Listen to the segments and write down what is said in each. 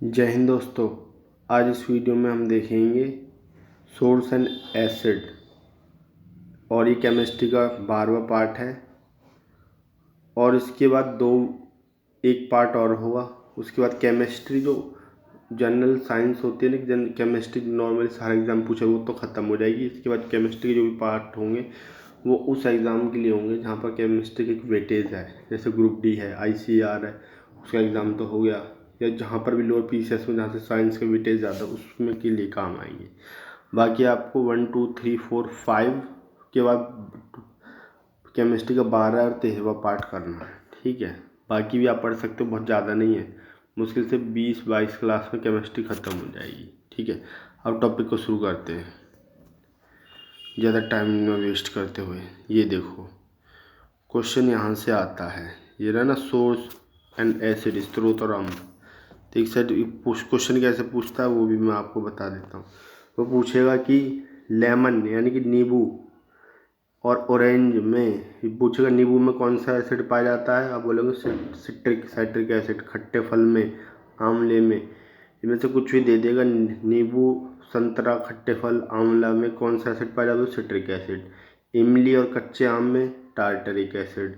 जय हिंद दोस्तों। आज इस वीडियो में हम देखेंगे सोर्स एंड एसिड और ये केमिस्ट्री का 12वां पार्ट है। और इसके बाद एक पार्ट और होगा। उसके बाद केमिस्ट्री जो जनरल साइंस होती है ना, केमिस्ट्री नॉर्मली सारा एग्ज़ाम पूछे वो तो ख़त्म हो जाएगी। इसके बाद केमिस्ट्री के जो भी पार्ट होंगे वो उस एग्ज़ाम के लिए होंगे जहाँ पर केमिस्ट्री की एक वेटेज है, जैसे ग्रुप डी है, ICAR है, उसका एग्ज़ाम तो हो गया, या जहाँ पर भी लोअर PCS में जहाँ से साइंस का वेटेज ज़्यादा उसमें के लिए काम आएंगे। बाकी आपको 1 2 3 4 5 के बाद केमिस्ट्री का 12 और 13वां पार्ट करना है, ठीक है। बाकी भी आप पढ़ सकते हो, बहुत ज़्यादा नहीं है, मुश्किल से 20-22 क्लास में केमिस्ट्री ख़त्म हो जाएगी, ठीक है। अब टॉपिक को शुरू करते हैं ज़्यादा टाइम न वेस्ट करते हुए। ये देखो क्वेश्चन यहाँ से आता है, ये रहा ना, सोर्स एंड एसिड, स्रोत और अम्ल। तो एक साइड क्वेश्चन कैसे पूछता है वो भी मैं आपको बता देता हूँ। वो पूछेगा कि लेमन यानी कि नींबू और ऑरेंज में, पूछेगा नींबू में कौन सा एसिड पाया जाता है, आप बोलोगे साइट्रिक एसिड। खट्टे फल में, आंवले में, इनमें से कुछ भी दे देगा। नींबू, संतरा, खट्टे फल, आंवला में कौन सा एसिड पाया जाता है, सिट्रिक एसिड। इमली और कच्चे आम में टार्टरिक एसिड।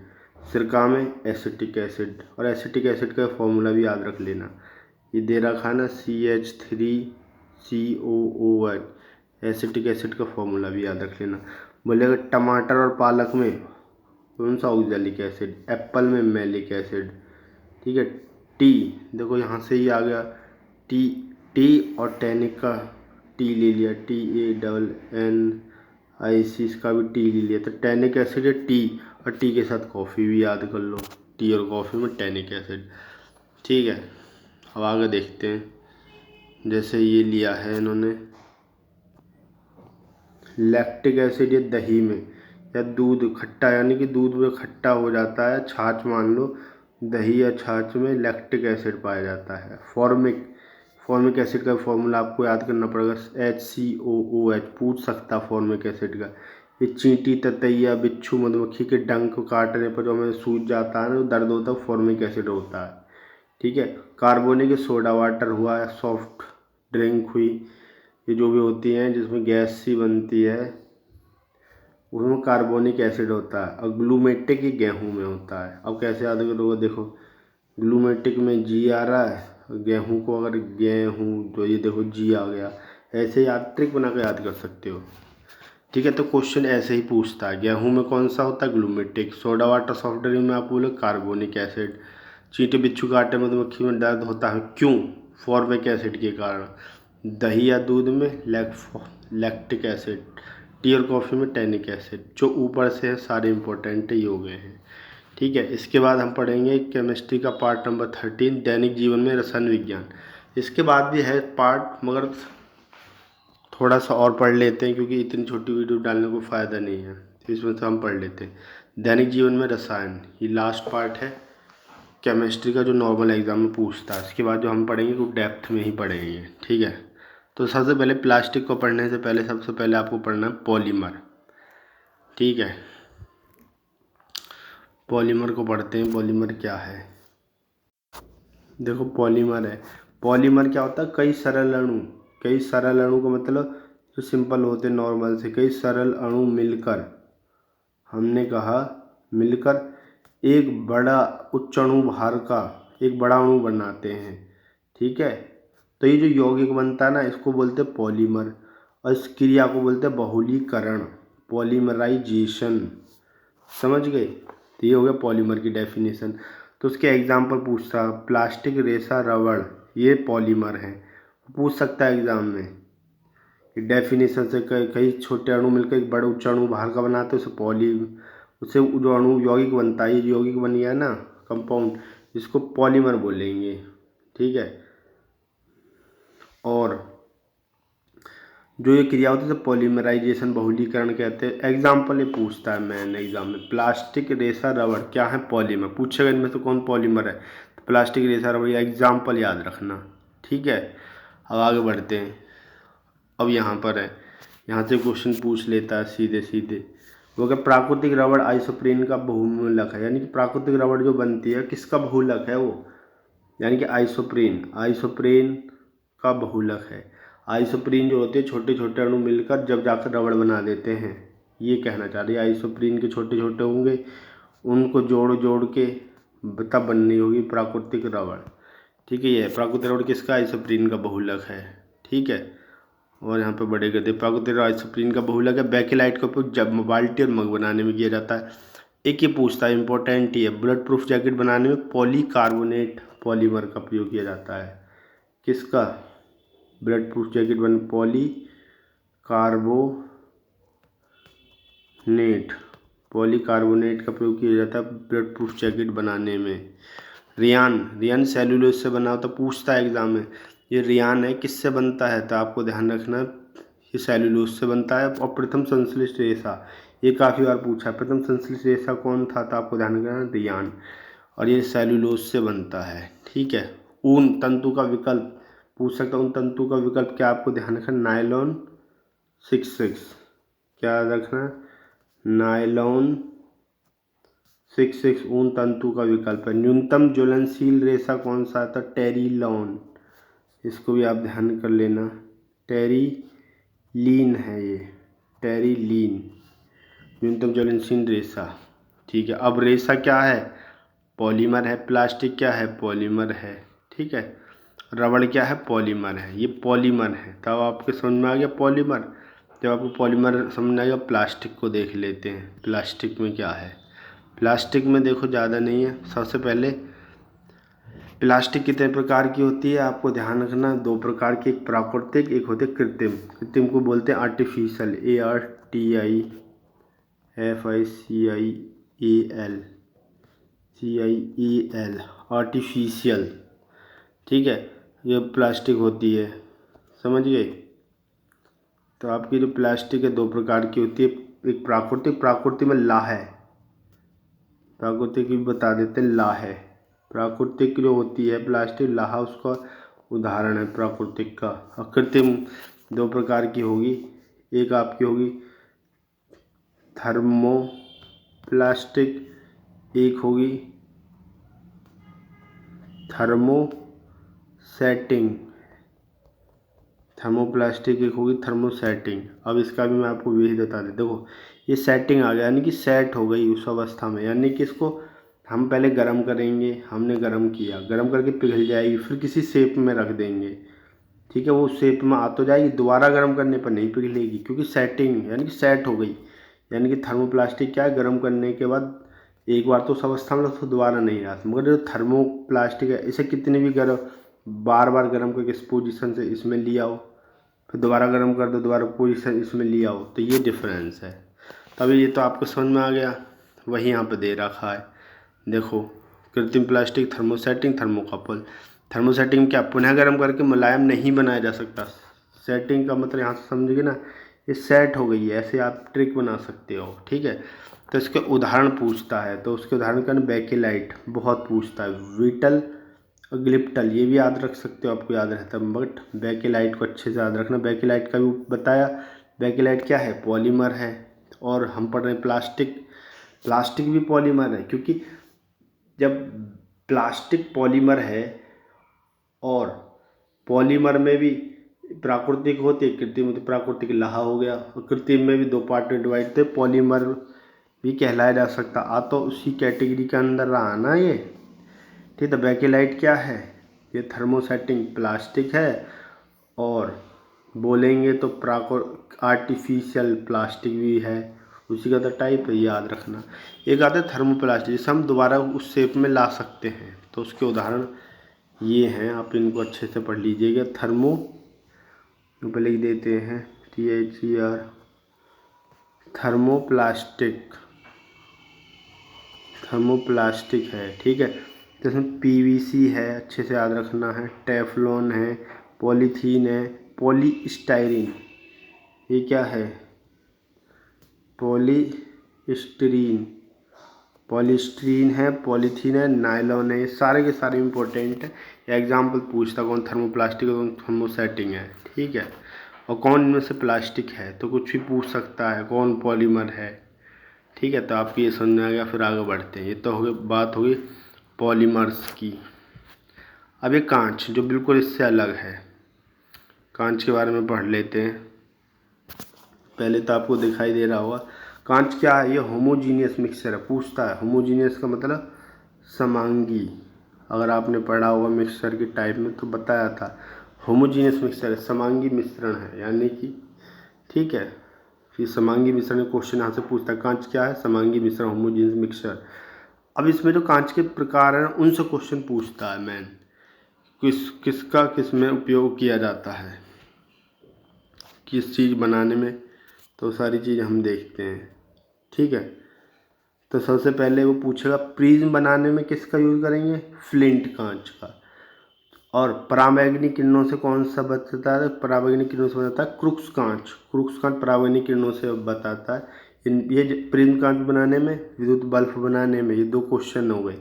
सिरका में एसिटिक एसिड। और एसिटिक एसिड का फॉर्मूला भी याद रख लेना, ये दे रखा है ना, CH3COOH। एसिटिक एसिड का फॉर्मूला भी याद रख लेना। बोलेगा टमाटर और पालक में कौन सा ऑक्जेलिक एसिड, एप्पल में मैलिक एसिड, ठीक है। टी, देखो यहाँ से ही आ गया, टी और टैनिक का टी ले लिया, TANNIC, इसका भी टी ले लिया, तो टैनिक एसिड है टी। और टी के साथ कॉफ़ी भी याद कर लो, टी और कॉफ़ी में टैनिक एसिड, ठीक है। अब आगे देखते हैं, जैसे ये लिया है इन्होंने लैक्टिक एसिड, या दही में या दूध खट्टा, यानी कि दूध में खट्टा हो जाता है, छाछ मान लो, दही या छाछ में लैक्टिक एसिड पाया जाता है। फॉर्मिक एसिड का फॉर्मूला आपको याद करना पड़ेगा, HCOOH। पूछ सकता फॉर्मिक एसिड का। ये चींटी, ततैया, बिच्छू, मधुमक्खी के डंक को काटने पर जो हमें सूज जाता है ना, दर्द होता है, फॉर्मिक एसिड होता है, ठीक है। कार्बोनिक सोडा वाटर हुआ, सॉफ्ट ड्रिंक हुई, ये जो भी होती हैं जिसमें गैस सी बनती है उसमें कार्बोनिक एसिड होता है। और ग्लूमेटिक ही गेहूँ में होता है। अब कैसे याद करोगे, देखो ग्लूमेटिक में G आ रहा है, गेहूँ को अगर गेहूँ तो ये देखो G आ गया। ऐसे याद ट्रिक बना कर याद कर सकते हो, ठीक है। तो क्वेश्चन ऐसे ही पूछता है, गेहूँ में कौन सा होता है, ग्लूमेटिक। सोडा वाटर सॉफ्ट ड्रिंक में आप बोले कार्बोनिक एसिड। चींटी, बिच्छू काटे, मधुमक्खी में दर्द होता है, क्यों, फॉर्मिक एसिड के कारण। दही या दूध में लैक्टिक एसिड। टी और कॉफ़ी में टैनिक एसिड। जो ऊपर से है सारे इंपॉर्टेंट ही हो गए हैं, ठीक है। इसके बाद हम पढ़ेंगे केमिस्ट्री का पार्ट नंबर 13, दैनिक जीवन में रसायन विज्ञान। इसके बाद भी है पार्ट, मगर थोड़ा सा और पढ़ लेते हैं क्योंकि इतनी छोटी वीडियो डालने को फ़ायदा नहीं है, तो इसमें से हम पढ़ लेते हैं दैनिक जीवन में रसायन। ये लास्ट पार्ट है केमिस्ट्री का जो नॉर्मल एग्जाम में पूछता है। इसके बाद जो हम पढ़ेंगे वो डेप्थ में ही पढ़ेंगे, ठीक है। तो सबसे पहले प्लास्टिक को पढ़ने से पहले सबसे पहले आपको पढ़ना है पॉलीमर, ठीक है। पॉलीमर को पढ़ते हैं, पॉलीमर क्या है। देखो पॉलीमर है, पॉलीमर क्या होता है, कई सरल अणु का मतलब जो सिंपल होते हैं नॉर्मल से, कई सरल अणु मिलकर, हमने कहा मिलकर एक बड़ा उच्च अणु भार का एक बड़ा अणु बनाते हैं, ठीक है। तो ये जो यौगिक बनता है ना, इसको बोलते हैं पॉलीमर। और इस क्रिया को बोलते हैं बहुलीकरण, पॉलीमराइजेशन, समझ गए। तो ये हो गया पॉलीमर की डेफिनेशन। तो उसके एग्जाम्पल पूछता, प्लास्टिक, रेशा, रबड़, ये पॉलीमर हैं, पूछ सकता है एग्जाम में। डेफिनेशन से कई छोटे अणु मिलकर एक बड़े उच्च अणु भार का बनाते हैं, उससे जो अणु यौगिक बनता है, ये यौगिक बन गया ना, कंपाउंड, इसको पॉलीमर बोलेंगे, ठीक है। और जो ये क्रिया होती है पॉलीमराइजेशन, बहुलीकरण कहते हैं। एग्जाम्पल ये पूछता है मैन एग्जाम में, प्लास्टिक, रेशा, रबड़ क्या है, पॉलीमर। पूछेगा इनमें से कौन पॉलीमर है, तो प्लास्टिक, रेशा, रबड़, एग्जाम्पल याद रखना, ठीक है। अब आगे बढ़ते हैं। अब यहाँ पर है, यहाँ से क्वेश्चन पूछ लेता है सीधे सीधे। वो क्या, प्राकृतिक रबड़ आइसोप्रीन का बहुमूलक है, यानी कि प्राकृतिक रबड़ जो बनती है किसका बहुलक है वो, यानी कि आइसोप्रीन का बहुलक है। आइसोप्रीन जो होते हैं छोटे छोटे अणु मिलकर जब जाकर रबड़ बना देते हैं, ये कहना चाह रही है। आइसोप्रीन के छोटे छोटे होंगे, उनको जोड़ के तब बननी होगी प्राकृतिक रबड़। ठीक है, ये प्राकृतिक रबड़ किसका? आइसोप्रीन का बहुलक है। ठीक है, और यहाँ पे बड़े गद्दे प्राकृतिक आइसोप्रीन का बहुलक है। बेकेलाइट का उपयोग जब बाल्टी और मग बनाने में किया जाता है। एक ये पूछता है, इंपॉर्टेंट ही है, बुलेट प्रूफ जैकेट बनाने में पॉलीकार्बोनेट पॉलीमर का प्रयोग किया जाता है। किसका? बुलेट प्रूफ जैकेट बन पॉलीकार्बोनेट का प्रयोग किया जाता है बुलेट प्रूफ जैकेट बनाने में। रियान सेलुलोज से बना होता, पूछता है एग्जाम में, ये रियान है किससे बनता है? तो आपको ध्यान रखना ये सेलुलोज से बनता है। और प्रथम संश्लिष्ट रेशा, ये काफ़ी बार पूछा है, प्रथम संश्लिष्ट रेशा कौन था? तो आपको ध्यान रखना रियान, और ये सेलुलोज से बनता है। ठीक है, ऊन तंतु का विकल्प पूछ सकता हूँ, तंतु का विकल्प क्या आपको ध्यान रखना? नायलॉन 66, क्या रखना? नायलॉन 66 ऊन तंतु का विकल्प है। न्यूनतम ज्वलनशील रेशा कौन सा था? टेरिलॉन, इसको भी आप ध्यान कर लेना, टेरिलीन है ये, टेरिलीन न्यूनतम ज्वलनशील रेशा। ठीक है, अब रेशा क्या है? पॉलीमर है। प्लास्टिक क्या है? पॉलीमर है। ठीक है, रबड़ क्या है? पॉलीमर है। ये पॉलीमर है, तब आपके समझ में आ गया पॉलीमर। जब आपको पॉलीमर समझ आएगा, प्लास्टिक को देख लेते हैं। प्लास्टिक में क्या है? प्लास्टिक में देखो ज़्यादा नहीं है। सबसे पहले प्लास्टिक कितने प्रकार की होती है आपको ध्यान रखना? 2 प्रकार की, एक प्राकृतिक, एक होते कृत्रिम। कृत्रिम को बोलते हैं आर्टिफिशियल, ARTIFICIAL, आर्टिफिशियल। ठीक है, ये प्लास्टिक होती है, समझ गए? तो आपकी जो प्लास्टिक है 2 प्रकार की होती है, एक प्राकृतिक में ला है, प्राकृतिक भी बता देते हैं, ला है। प्राकृतिक जो होती है प्लास्टिक, लाहा उसका उदाहरण है प्राकृतिक का। और कृत्रिम 2 प्रकार की होगी, एक आपकी होगी थर्मोप्लास्टिक, एक होगी थर्मोप्लास्टिक, एक होगी थर्मोसेटिंग। अब इसका भी मैं आपको विधि बता देता। देखो, ये सेटिंग आ गया, यानी कि सेट हो गई उस अवस्था में, यानी कि इसको हम पहले गर्म करेंगे, हमने गर्म किया, गर्म करके पिघल जाएगी, फिर किसी शेप में रख देंगे। ठीक है, वो शेप में आ तो जाएगी, दोबारा गर्म करने पर नहीं पिघलेगी, क्योंकि सेटिंग यानी कि सेट हो गई। यानी कि थर्मोप्लास्टिक क्या है? गर्म करने के बाद एक बार तो उस अवस्था में तो दोबारा नहीं आता। मगर जो थर्मोप्लास्टिक है, इसे कितने भी बार बार गर्म करके इस पोजीशन से इसमें ले आओ, फिर दोबारा गर्म कर दो, दोबारा पोजीशन इसमें ले आओ, तो ये डिफरेंस है। तभी ये तो आपको समझ में आ गया। वही यहाँ पे दे रखा है, देखो, कृत्रिम प्लास्टिक, थर्मोसेटिंग, थर्मोकपल। थर्मोसेटिंग क्या? पुनः गर्म करके मुलायम नहीं बनाया जा सकता। सेटिंग का मतलब यहाँ से समझिए ना, ये सेट हो गई है, ऐसे आप ट्रिक बना सकते हो। ठीक है, तो इसके उदाहरण पूछता है, तो उसके उदाहरण का बेकेलाइट बहुत पूछता है, वीटल और ग्लिप्टल, ये भी याद रख सकते हो, आपको याद रहता है, बट बेकेलाइट को अच्छे से याद रखना। बेकेलाइट का भी बताया, बेकेलाइट क्या है? पॉलीमर है। और हम पढ़ रहे हैं प्लास्टिक भी पॉलीमर है, क्योंकि जब प्लास्टिक पॉलीमर है, और पॉलीमर में भी प्राकृतिक होती है, कृत्रिम होती है। प्राकृतिक लाहा हो गया, और कृत्रिम में भी 2 पार्ट में डिवाइड थे, पॉलीमर भी कहलाया जा सकता। आ तो उसी कैटेगरी के अंदर रहा ना ये। ठीक है, बेकेलाइट क्या है? ये थर्मोसेटिंग प्लास्टिक है, और बोलेंगे तो आर्टिफिशियल प्लास्टिक भी है, उसी का तो टाइप है, याद रखना। एक आता है थर्मोप्लास्टिक, जिसे हम दोबारा उस शेप में ला सकते हैं, तो उसके उदाहरण ये हैं, आप इनको अच्छे से पढ़ लीजिएगा। पे लिख देते हैं THER, थर्मोप्लास्टिक है। ठीक है, तो इसमें PVC है, अच्छे से याद रखना है, टेफ्लॉन है, पॉलीथीन है, पॉलीस्टाइरीन, ये क्या है? पॉलीस्टीरीन है, पॉलीथीन है, नायलॉन है, ये सारे के सारे इंपॉर्टेंट है। एग्जाम्पल पूछता कौन थर्मोप्लास्टिक है, कौन थर्मोसेटिंग है। ठीक है, और कौन इनमें से प्लास्टिक है, तो कुछ भी पूछ सकता है, कौन पॉलीमर है। ठीक है, तो आपको ये समझ में आ गया। फिर आगे बढ़ते हैं। ये तो हो गई बात, होगी पॉलीमर्स की। अब ये कांच जो बिल्कुल इससे अलग है, कांच के बारे में पढ़ लेते हैं। पहले तो आपको दिखाई दे रहा होगा कांच क्या है, ये होमोजीनियस मिक्सचर है। पूछता है होमोजीनियस का मतलब समांगी, अगर आपने पढ़ा होगा मिक्सचर के टाइप में तो बताया था। होमोजीनियस मिक्सचर है, समांगी मिश्रण है, यानी कि ठीक है। फिर समांगी मिश्रण क्वेश्चन यहाँ से पूछता है कांच क्या है, समांगी मिश्रण होमोजीनियस मिक्सचर। अब इसमें जो कांच के प्रकार हैं उनसे क्वेश्चन पूछता है मैन, किसका किस में उपयोग किया जाता है, किस चीज़ बनाने में, तो सारी चीज़ हम देखते हैं। ठीक है, तो सबसे पहले वो पूछेगा प्रिज्म बनाने में किसका यूज़ करेंगे, फ्लिंट कांच का। और पराबैंगनी किरणों से कौन सा बचता है, पराबैंगनी किरणों से बनाता है क्रुक्स कांच। क्रुक्स कांच पराबैंगनी किरणों से बताता है। ये प्रिज्म कांच बनाने में, विद्युत बल्ब बनाने में, ये 2 क्वेश्चन हो गए।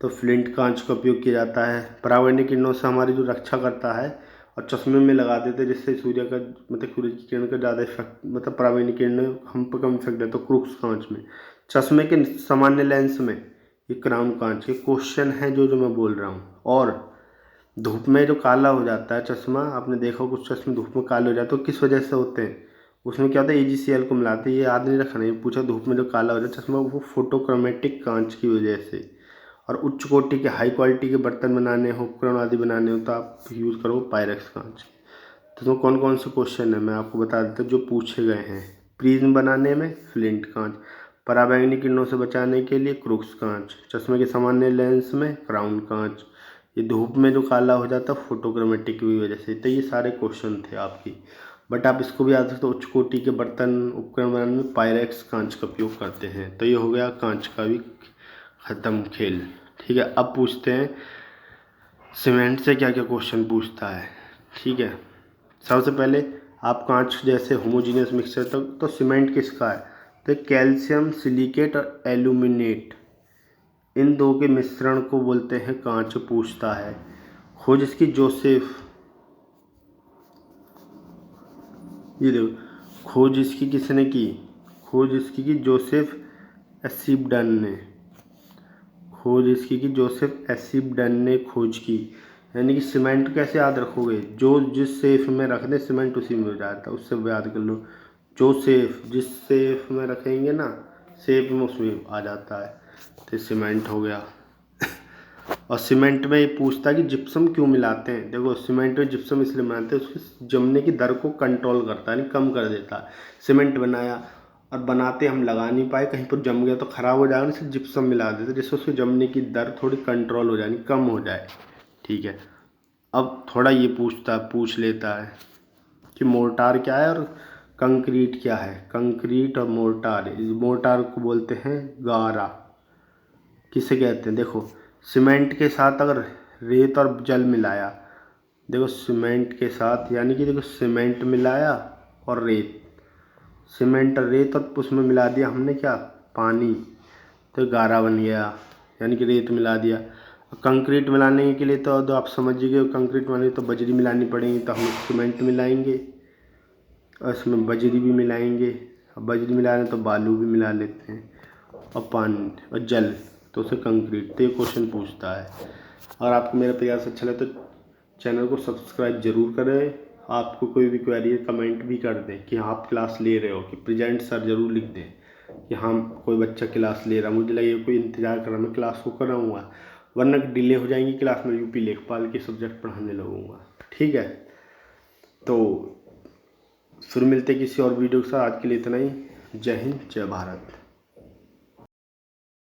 तो फ्लिंट कांच का उपयोग किया जाता है, पराबैंगनी किरणों से हमारी जो रक्षा करता है और चश्मे में लगा देते हैं जिससे सूर्य का मतलब सूर्य की किरण का ज़्यादा इफेक्ट मतलब पराबैंगनी किरणें हम पर कम इफेक्ट देता है क्रुक्स कांच में। चश्मे के सामान्य लेंस में ये क्राउन कांच के क्वेश्चन हैं जो मैं बोल रहा हूँ। और धूप में जो काला हो जाता है चश्मा, आपने देखा कुछ चश्मे धूप में काले हो जाते हैं, तो किस वजह से होते हैं, उसमें क्या होता है AgCl को मिलाते हैं। ये याद नहीं रखना, ये पूछा धूप में जो काला हो जाता है चश्मा वो फोटोक्रोमेटिक कांच की वजह से। और उच्च कोटि के हाई क्वालिटी के बर्तन बनाने हो, उपकरण आदि बनाने हो तो आप यूज़ करो पायरेक्स कांच। तो इसमें कौन कौन से क्वेश्चन है मैं आपको बता देता हूँ जो पूछे गए हैं। प्रिज्म बनाने में फ्लिंट कांच, पराबैंगनी किरणों से बचाने के लिए क्रुक्स कांच, चश्मे के सामान्य लेंस में क्राउन कांच, ये धूप में जो काला हो जाता है फोटोक्रोमेटिक की वजह से। तो ये सारे क्वेश्चन थे आपकी, बट आप इसको भी याद रखते हो उच्च कोटि के बर्तन उपकरण बनाने में पायरेक्स कांच का उपयोग करते हैं। तो ये हो गया कांच का भी ख़त्म खेल। ठीक है, अब पूछते हैं सीमेंट से क्या क्या क्वेश्चन पूछता है। ठीक है, सबसे पहले आप कांच जैसे होमोजीनियस मिक्सचर तक तो सीमेंट किसका है, तो कैल्शियम सिलिकेट और एल्यूमिनेट, इन 2 के मिश्रण को बोलते हैं कांच। पूछता है खोज इसकी जोसेफ, ये देखो खोज इसकी किसने की, खोज इसकी की जोसेफ एसिबडन ने, खोज इसकी की जोसेफ एसिबडन ने खोज की। यानी कि सीमेंट कैसे याद रखोगे, जो जिस सेफ में रख दे सीमेंट उसी में हो जाता है, उससे याद कर लो। जो सेफ जिस सेफ में रखेंगे ना सेफ में उसमें आ जाता है, तो सीमेंट हो गया। और सीमेंट में ये पूछता है कि जिप्सम क्यों मिलाते हैं। देखो सीमेंट में जिप्सम इसलिए मिलाते हैं उसकी जमने की दर को कंट्रोल करता है, यानी कम कर देता है। सीमेंट बनाया और बनाते हम लगा नहीं पाए, कहीं पर जम गया तो ख़राब हो जाएगा, इसलिए जिप्सम मिला देते जिससे उसकी जमने की दर थोड़ी कंट्रोल हो जाए, कम हो जाए। ठीक है, अब थोड़ा ये पूछ लेता है कि मोर्टार क्या है और कंक्रीट क्या है। कंक्रीट और मोर्टार, मोर्टार को बोलते हैं गारा। किसे कहते हैं, देखो सीमेंट के साथ अगर रेत और जल मिलाया, देखो सीमेंट के साथ यानी कि देखो सीमेंट मिलाया और रेत, सीमेंट और रेत और उसमें मिला दिया हमने क्या, पानी, तो गारा बन गया, यानी कि रेत मिला दिया। कंक्रीट मिलाने के लिए तो आप समझ गए, कंक्रीट मिलाने तो बजरी मिलानी पड़ेगी, तो हम सीमेंट मिलाएंगे और इसमें बजरी भी मिलाएंगे, अब बजरी मिला रहे तो बालू भी मिला लेते हैं, और पानी और जल, तो उसे कंक्रीट। तो ये क्वेश्चन पूछता है। अगर आपको मेरा प्रयास अच्छा लगे तो चैनल को सब्सक्राइब जरूर करें। आपको कोई भी क्वेरी है कमेंट भी कर दें कि आप क्लास ले रहे हो, कि प्रेजेंट सर जरूर लिख दें कि हाँ कोई बच्चा क्लास ले रहा, मुझे लगे कोई इंतज़ार कर रहा, मैं क्लास को कराऊँगा, वरना डिले हो जाएंगी क्लास में, यूपी लेखपाल के सब्जेक्ट पढ़ाने लगूँगा। ठीक है, तो फिर मिलते किसी और वीडियो के साथ। आज के लिए इतना ही। जय हिंद, जय भारत।